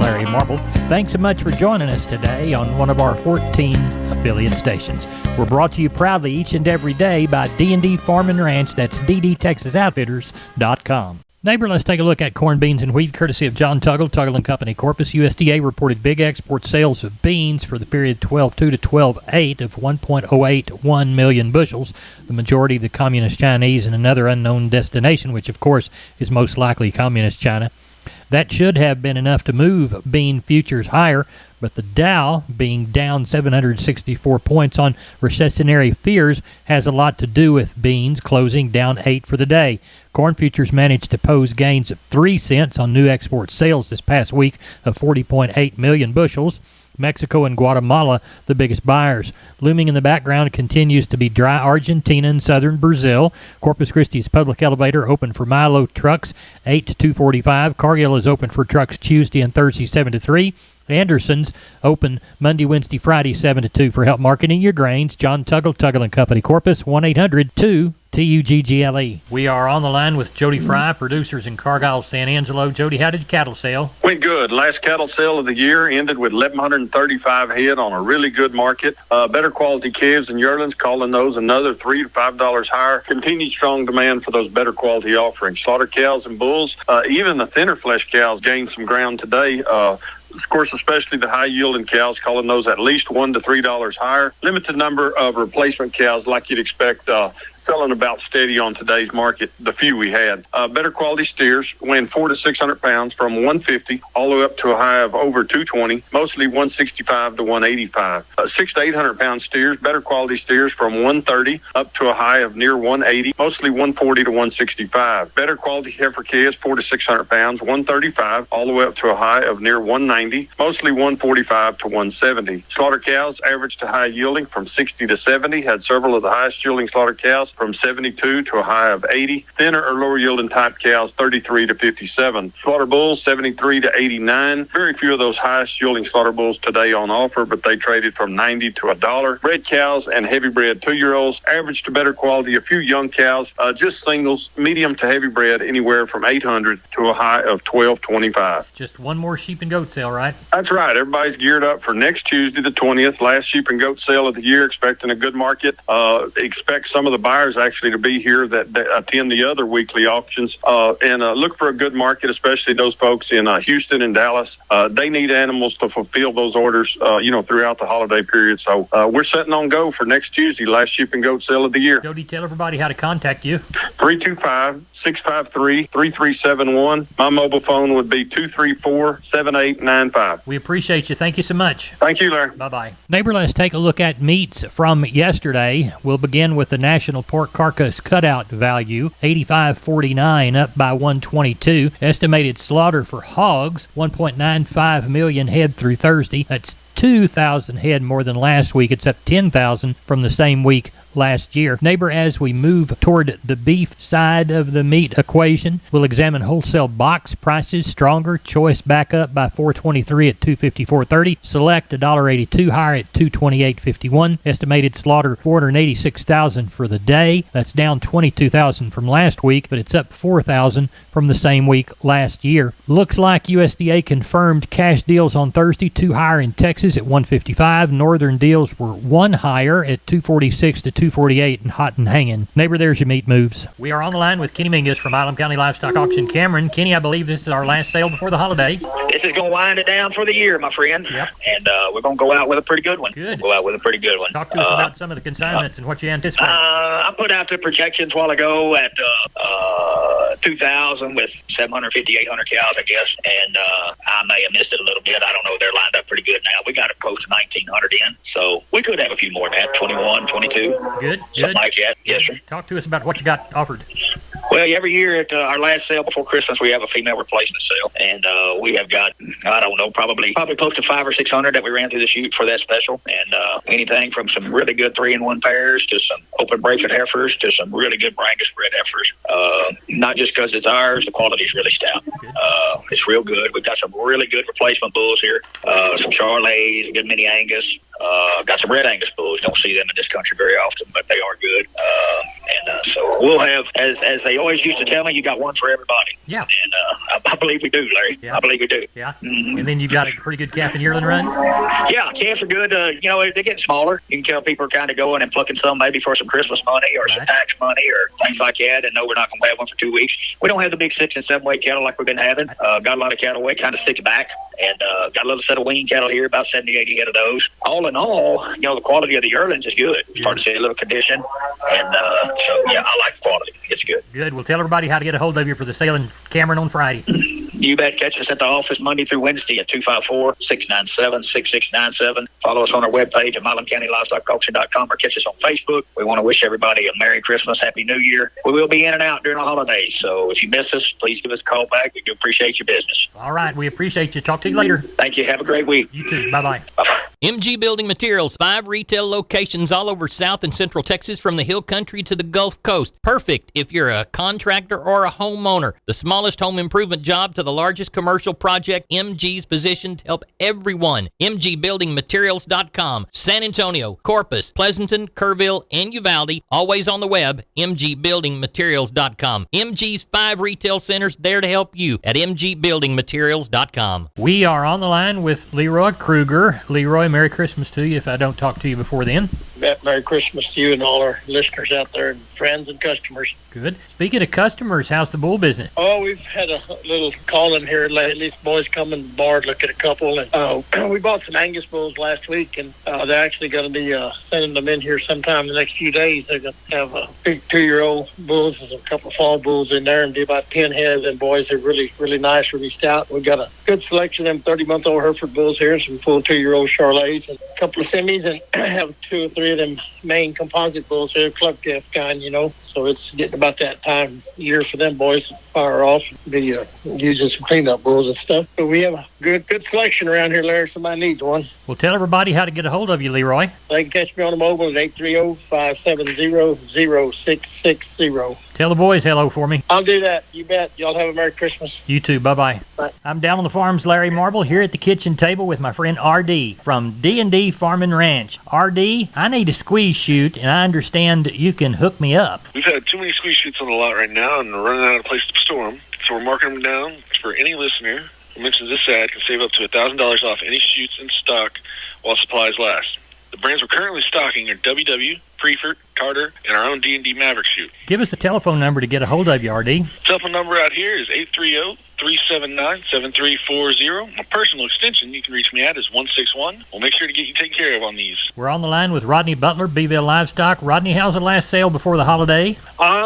Larry Marble. Thanks so much for joining us today on one of our 14 affiliate stations. We're brought to you proudly each and every day by D&D Farm and Ranch. That's ddtexasoutfitters.com. Neighbor, let's take a look at corn, beans, and wheat, courtesy of John Tuggle, Tuggle & Company, Corpus. USDA reported big export sales of beans for the period 12/2 to 12/8 of 1.081 million bushels, the majority of the Communist Chinese and another unknown destination, which, of course, is most likely Communist China. That should have been enough to move bean futures higher, but the Dow, being down 764 points on recessionary fears, has a lot to do with beans closing down 8 for the day. Corn futures managed to post gains of 3 cents on new export sales this past week of 40.8 million bushels. Mexico and Guatemala, the biggest buyers. Looming in the background continues to be dry Argentina and southern Brazil. Corpus Christi's public elevator open for Milo trucks 8 to 2:45. Cargill is open for trucks Tuesday and Thursday 7 to 3. Anderson's open Monday, Wednesday, Friday 7 to 2. For help marketing your grains, John Tuggle, Tuggle & Company, Corpus, 1-800-2-TUGGLE. We are on the line with Jody Fry, producers in Cargyle, San Angelo. Jody, how did your cattle sell? Went good. Last cattle sale of the year ended with 1,135 head on a really good market. Better quality calves and yearlings, calling those another $3 to $5 higher. Continued strong demand for those better quality offerings. Slaughter cows and bulls, even the thinner flesh cows gained some ground today. Of course, especially the high-yielding cows, calling those at least $1 to $3 higher. Limited number of replacement cows, like you'd expect, selling about steady on today's market, the few we had. Better quality steers weighing 400 to 600 pounds from 150 all the way up to a high of over 220, mostly 165 to 185. 600 to 800 pound steers, better quality steers from 130 up to a high of near 180, mostly 140 to 165. Better quality heifer calves, 400 to 600 pounds, 135 all the way up to a high of near 190, mostly 145 to 170. Slaughter cows, average to high yielding from 60 to 70, had several of the highest yielding slaughter cows from 72 to a high of 80. Thinner or lower yielding type cows, 33 to 57. Slaughter bulls, 73 to 89. Very few of those highest yielding slaughter bulls today on offer, but they traded from 90 to $1. Bred cows and heavy bred 2-year-olds, average to better quality. A few young cows, just singles, medium to heavy bred, anywhere from 800 to a high of 1225. Just one more sheep and goat sale, right? That's right. Everybody's geared up for next Tuesday, the 20th, last sheep and goat sale of the year, expecting a good market. Expect some of the buyers actually to be here that attend the other weekly auctions, and look for a good market, especially those folks in Houston and Dallas. They need animals to fulfill those orders, throughout the holiday period. So we're setting on go for next Tuesday, last sheep and goat sale of the year. Jody, tell everybody how to contact you. 325-653-3371. My mobile phone would be 234-7895. We appreciate you. Thank you so much. Thank you, Larry. Bye-bye. Neighbor, let's take a look at meats from yesterday. We'll begin with the National Pork Carcass Cutout value, $85.49, up by $122. Estimated slaughter for hogs, 1.95 million head through Thursday. That's 2,000 head more than last week. It's up 10,000 from the same week last year. Neighbor, as we move toward the beef side of the meat equation, we'll examine wholesale box prices. Stronger choice back up by $4.23 at $254.30. Select $1.82 higher at $228.51. Estimated slaughter 486,000 for the day. That's down 22,000 from last week, but it's up 4,000 from the same week last year. Looks like USDA confirmed cash deals on Thursday, 2 higher in Texas at $155. Northern deals were 1 higher at $246 to $248 and hot and hanging. Neighbor, there's your meat moves. We are on the line with Kenny Mingus from Island County Livestock Auction. Cameron, Kenny, I believe this is our last sale before the holiday. This is going to wind it down for the year, my friend. Yep. And we're going to go out with a pretty good one. Good. Go out with a pretty good one. Talk to us about some of the consignments and what you anticipate. I put out the projections a while ago at 2,000 with 750, 800 cows, I guess. And I may have missed it a little bit. I don't know. They're lined up pretty good now. We got it close to 1,900 in. So we could have a few more than that, 21, 22. Good. Something like that. Yes, sir. Talk to us about what you got offered. Well, every year at our last sale before Christmas, we have a female replacement sale. And we have got, I don't know, probably close to 500 or 600 that we ran through the chute for that special. And anything from some really good 3-in-1 pairs to some open bracelet heifers to some really good Brangus bred heifers. Not just because it's ours, the quality is really stout. It's real good. We've got some really good replacement bulls here. Some Charolais, a good mini Angus. Got some Red Angus bulls. Don't see them in this country very often, but they are good. So we'll have, as they always used to tell me, you got one for everybody. Yeah. And I believe we do, Larry. Yeah. I believe we do. Yeah. And then you got a pretty good calf and yearling run? Yeah, calves are good. They're getting smaller. You can tell people are kind of going and plucking some maybe for some Christmas money or some tax money or things like that. And no, we're not going to have one for 2 weeks. We don't have the big 6 and 7 weight cattle like we've been having. Got a lot of cattle weight, kind of sticks back. And got a little set of wean cattle here, about 70, 80 head of those. All in all, the quality of the yearlings is good. We're starting to see a little condition. And so, yeah, I like the quality. It's good. Good. Well, tell everybody how to get a hold of you for the sale in Cameron on Friday. You bet. Catch us at the office Monday through Wednesday at 254-697-6697. Follow us on our webpage at MilamCountyLivestockAuction.com or catch us on Facebook. We want to wish everybody a Merry Christmas, Happy New Year. We will be in and out during the holidays, so if you miss us, please give us a call back. We do appreciate your business. All right. We appreciate you. Talk to you later. Thank you. Have a great week. You too. Bye-bye. Bye-bye. MG Building Materials, 5 retail locations all over South and Central Texas from the Hill Country to the Gulf Coast. Perfect if you're a contractor or a homeowner. The smallest home improvement job to the largest commercial project, MG's positioned to help everyone. MGBuildingMaterials.com. San Antonio, Corpus, Pleasanton, Kerrville, and Uvalde. Always on the web, MGBuildingMaterials.com. MG's 5 retail centers there to help you at MGBuildingMaterials.com. We are on the line with Leroy Kruger. Leroy, Merry Christmas to you if I don't talk to you before then. Merry Christmas to you and all our listeners out there and friends and customers. Good. Speaking of customers, how's the bull business? Oh, we've had a little call in here lately. These boys come in the bar to look at a couple. And we bought some Angus bulls last week, and they're actually going to be sending them in here sometime in the next few days. They're going to have a big 2-year-old bulls. There's a couple of fall bulls in there and be about 10 head of them boys. They're really, really nice, really stout. We've got a good selection of them 30-month-old Hereford bulls here and some full 2-year-old Charolais and a couple of semis, and have 2 or 3 of them main composite bulls here, club calf kind, So it's getting about that time of year for them boys to fire off, be using some cleanup bulls and stuff. But we have a good selection around here, Larry. Somebody needs one. Well, tell everybody how to get a hold of you, Leroy. They can catch me on the mobile at 830-570-0660. Tell the boys hello for me. I'll do that. You bet. Y'all have a Merry Christmas. You too. Bye-bye. Bye. I'm down on the farm's Larry Marble here at the kitchen table with my friend R.D. from D&D Farm and Ranch. R.D., I need a squeeze chute, and I understand you can hook me up. We've had too many squeeze chutes on the lot right now, and we're running out of place to store them. So we're marking them down for any listener who mentions this ad can save up to $1,000 off any chutes in stock while supplies last. The brands we're currently stocking are WW, Preefert, Carter, and our own D&D Maverick chute. Give us a telephone number to get a hold of you, R.D. Telephone number out here is 830-379-7340. My personal extension you can reach me at is 161. We'll make sure to get you taken care of on these. We're on the line with Rodney Butler, Beeville Livestock. Rodney, how's the last sale before the holiday?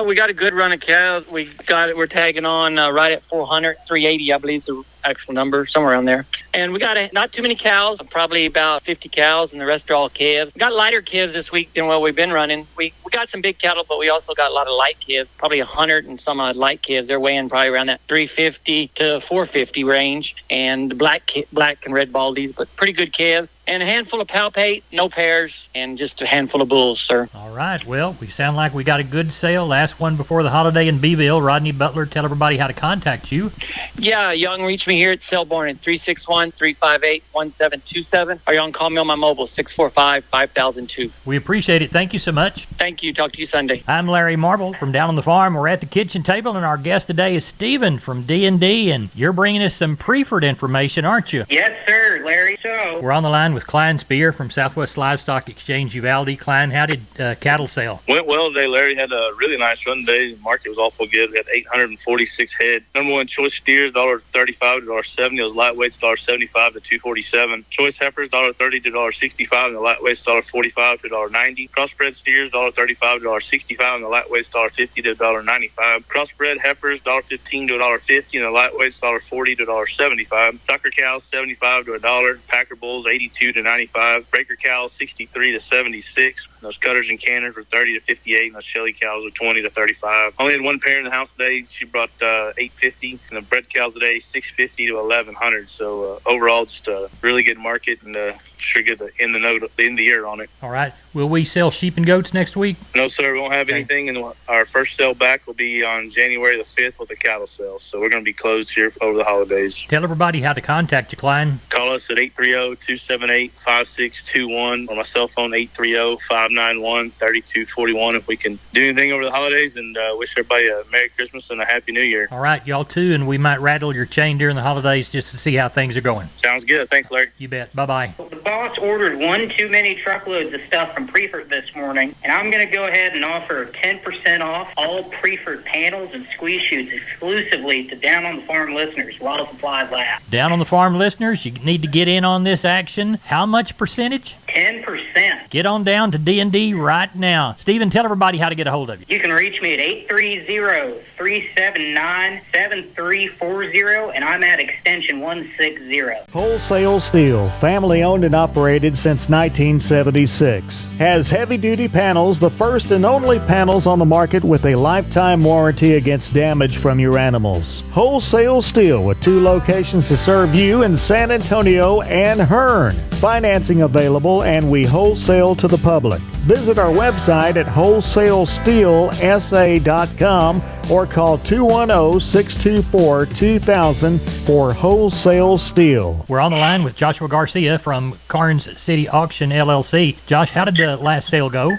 We got a good run of cows. We're tagging on right at 400, 380, I believe is the actual number, somewhere around there. And we got not too many cows, probably about 50 cows, and the rest are all calves. We got lighter calves this week than what we've been running. We got some big cattle, but we also got a lot of light calves, probably 100 and some odd light calves. They're weighing probably around that 350 to 450 range, and black and red baldies, but pretty good calves. And a handful of palpate, no pairs, and just a handful of bulls, sir. All right. Well, we sound like we got a good sale. Last one before the holiday in Beeville. Rodney Butler, tell everybody how to contact you. Yeah, y'all can reach me here at Selborn at 361-358-1727. Or y'all can call me on my mobile, 645-5002. We appreciate it. Thank you so much. Thank you. Talk to you Sunday. I'm Larry Marble from down on the farm. We're at the kitchen table, and our guest today is Stephen from D&D, and you're bringing us some Preefert information, aren't you? Yes, sir, Larry. So We're on the line with Klein Spear from Southwest Livestock Exchange Uvalde. Klein, how did cattle sell? Went well today, Larry. Had a really nice run today. The market was awful good. We had 846 head. Number one choice steers, $1.35 to $1.70. Those lightweights, $1.75 to $2.47. Choice heifers, $1.30 to $1.65, and the lightweights, $1.45 to $1.90. Crossbred steers, $1.35 to $1.65, and the lightweights, $1.50 to $1.95. Crossbred heifers, $1.15 to $1.50, and the lightweights, $1.40 to $1.75. Sucker cows, $75 to $1. Packer bulls, $82 to $95. Breaker cows, $63 to $76. Those cutters and canners were $30 to $58, and those Shelly cows were $20 to $35. Only had one pair in the house today. She brought $850, and the bred cows today $650 to $1,100. So overall, just a really good market, and sure good to end the year on it. All right. Will we sell sheep and goats next week? No, sir. We won't have anything, and our first sale back will be on January the 5th with the cattle sale. So we're going to be closed here over the holidays. Tell everybody how to contact you, Klein. Call call us at 830-278-5621 or my cell phone 830-591-3241 if we can do anything over the holidays, and wish everybody a Merry Christmas and a Happy New Year. All right, y'all too, and we might rattle your chain during the holidays just to see how things are going. Sounds good. Thanks, Larry. You bet. Bye-bye. The boss ordered one too many truckloads of stuff from Prefert this morning, and I'm going to go ahead and offer 10% off all Prefert panels and squeeze chutes exclusively to Down on the Farm listeners while supplies last. Down on the Farm listeners, you need to get in on this action. How much percentage? 10%. Get on down to D&D right now. Stephen, tell everybody how to get a hold of you. You can reach me at 830-379-7340, and I'm at extension 160. Wholesale Steel, family owned and operated since 1976. Has heavy-duty panels, the first and only panels on the market with a lifetime warranty against damage from your animals. Wholesale Steel with 2 locations to serve you in San Antonio and Hearn. Financing available, and we wholesale to the public. Visit our website at wholesalesteelsa.com or call 210-624-2000 for Wholesale Steel. We're on the line with Joshua Garcia from Karnes City Auction, LLC. Josh, how did the last sale go?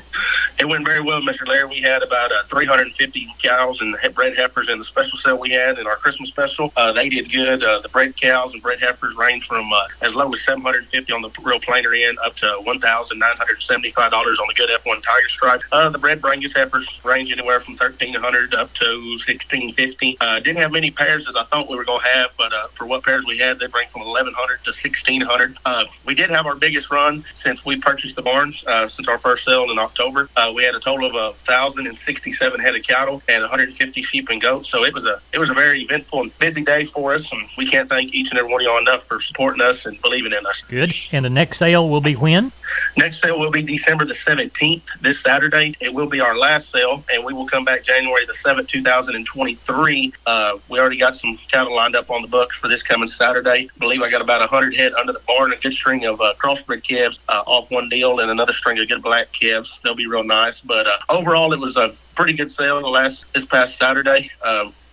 It went very well, Mr. Laird. We had about 350 cows and bred heifers in the special sale we had in our Christmas special. They did good. The bred cows and bred heifers range from as low as $750 on the real plainer end up to $1,975 on the good F1 Tiger Stripe. The bred Brangus heifers range anywhere from $1,300 up to $1,650. Didn't have many pairs as I thought we were going to have, but for what pairs we had, they bring from $1,100 to $1,600. We did have our biggest run since we purchased the barns, since our first sale in October. We had a total of 1,067 head of cattle and 150 sheep and goats. So it was a very eventful and busy day for us, and we can't thank each and every one of y'all enough for supporting us and believing in us. Good. And the next sale will be when? Next sale will be December the 17th, this Saturday. It will be our last sale, and we will come back January the 7th, 2023. We already got some cattle lined up on the books for this coming Saturday. I believe I got about 100 head under the barn, a good string of crossbred calves off one deal, and another string of good black calves. They'll be real nice. But overall, it was a pretty good sale this past Saturday.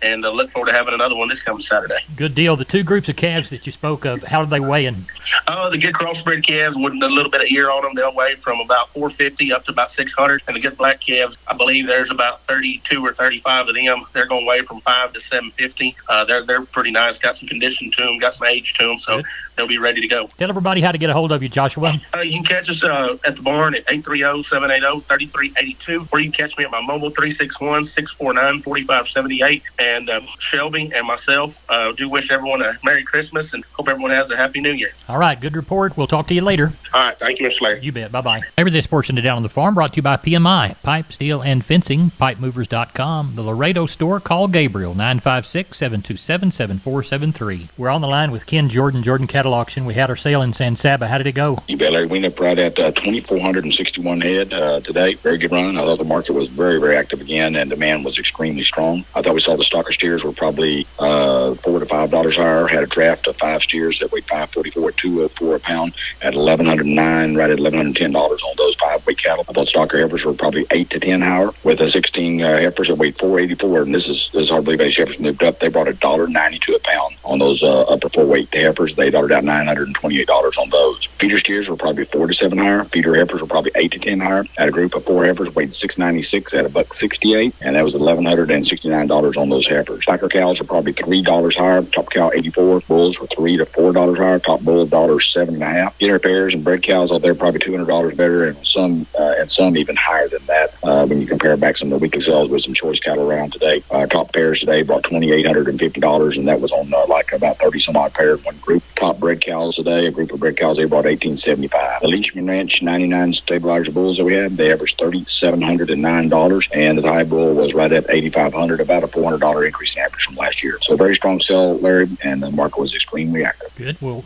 And look forward to having another one this coming Saturday. Good deal. The 2 groups of calves that you spoke of, how did they weigh in? The good crossbred calves with a little bit of ear on them, they'll weigh from about 450 up to about 600. And the good black calves, I believe there's about 32 or 35 of them. They're going to weigh from 5 to 750. They're pretty nice. Got some condition to them, got some age to them, so they'll be ready to go. Tell everybody how to get a hold of you, Joshua. You can catch us at the barn at 830-780-3382, or you can catch me at my mobile 361-649-4578. And Shelby and myself do wish everyone a Merry Christmas and hope everyone has a Happy New Year. All right, good report. We'll talk to you later. All right, thank you, Mr. Larry. You bet. Bye-bye. Over this portion of Down on the Farm brought to you by PMI, Pipe, Steel, and Fencing, pipemovers.com, the Laredo store. Call Gabriel, 956-727-7473. We're on the line with Ken Jordan Cattle Auction. We had our sale in San Saba. How did it go? You bet, Larry. We ended up right at 2,461 head today. Very good run. I thought the market was very, very active again, and demand was extremely strong. I thought we saw the stocker steers were probably $4 to $5 higher. Had a draft of 5 steers that weighed 544 at 204 a pound at $1,109, right at $1,110 on those 5-weight cattle. I thought stocker heifers were probably 8 to 10 higher, with 16 heifers that weighed 484. And this is hardly base heifers moved up. They brought $1.92 a pound on those upper 4-weight heifers. They darted out $928 on those. Feeder steers were probably 4 to 7 higher. Feeder heifers were probably 8 to 10 higher. Had a group of 4 heifers weighed 696 at $1.68, and that was $1,169 on those heifers. Stocker cows were probably $3 higher. Top cow 84. Bulls were $3 to $4 higher. Top bull $7.5. Dinner pairs and bred cows out there probably $200 better, and some even higher than that. When you compare back some of the weekly sales with some choice cattle around today, top pairs today brought $2,850, and that was on like about 30 some odd pairs one group. Top bred cows today, a group of bred cows, they brought $1,875. The Leachman Ranch 99 stabilizer bulls that we had, they averaged $3,709, and the high bull was right at $8,500, about a $400 increase in average from last year. So very strong sale, Larry, and the market was extremely active. Good. Well,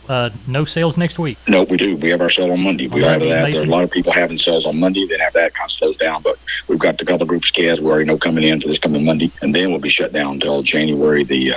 no sales next week? No, we do. We have our sale on Monday. We have that. There's a lot of people having sales on Monday. Then after that, kind of slows down. But we've got a couple of groups of calves we already know coming in for this coming Monday, and then we'll be shut down until January the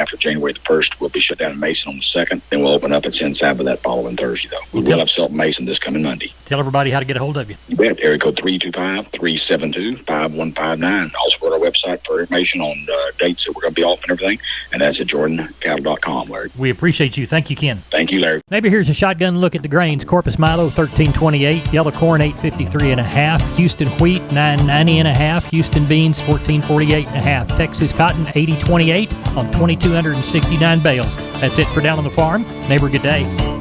after January the 1st. We'll be shut down in Mason on the 2nd. Then we'll open up at San Saba that following Thursday, though. We will have sale in Mason this coming Monday. Tell everybody how to get a hold of you. You bet. Area code 325-372-5159. Also go to our website for information on dates that we're going to be off and everything. And that's at jordancattle.com, Larry. We appreciate you. Thank you, Ken. Thank you, Larry. Maybe here's a shotgun look at the grains. Corpus Milo, 1328. Yellow corn, 853.5. Houston wheat, 990.5. Houston beans, 1448.5. Texas cotton, 8028 on 2,269 bales. That's it for Down on the Farm. Neighbor, good day.